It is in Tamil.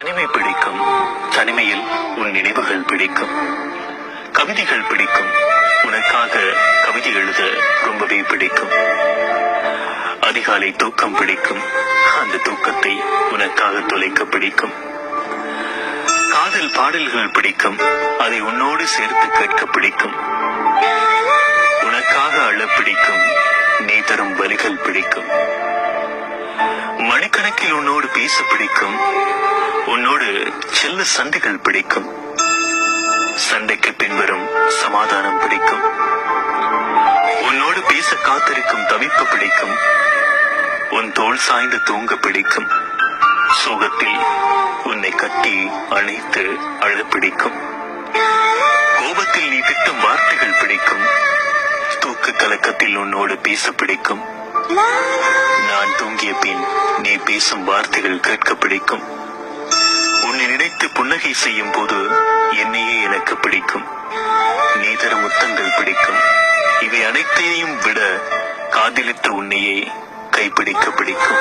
தனிமை பிடிக்கும். தனிமையில் உன் நினைவுகள் பிடிக்கும். கவிதைகள் பிடிக்கும். உனக்காக கவிதை எழுத ரொம்பவே பிடிக்கும். அதிகாலை தூக்கம் பிடிக்கும். அந்த தூக்கத்தை உனக்காக தொலைக்க பிடிக்கும். காதல் பாடல்கள் பிடிக்கும். அதை உன்னோடு சேர்த்து கேட்க பிடிக்கும். உனக்காக அழ பிடிக்கும். நீ தரும் வலிகள் பிடிக்கும். மணிக்கணக்கில் உன்னோடு பேச பிடிக்கும். உன்னோடு செல்ல சண்டைகள் பிடிக்கும். சண்டைக்கு பின்வரும் சமாதானம் பிடிக்கும். உன்னோடு பேச காத்திருக்கும் தவிப்பு பிடிக்கும். உன் தோள் சாய்ந்து தூங்க பிடிக்கும். சோகத்தில் உன்னை கட்டி அணைத்து அழ பிடிக்கும். கோபத்தில் நீ திட்டும் வார்த்தைகள் பிடிக்கும். தூக்கு கலக்கத்தில் உன்னோடு பேச பிடிக்கும். நான் தூங்கிய பின் நீ பேசும் வார்த்தைகள் கேட்க பிடிக்கும். உன்னை நினைத்து புன்னகை செய்யும் போது என்னையே எனக்கு பிடிக்கும். நீ தரும் முத்தங்கள் பிடிக்கும். இவை அனைத்தையும் விட காதலித்த உன்னையே கைப்பிடிக்க பிடிக்கும்.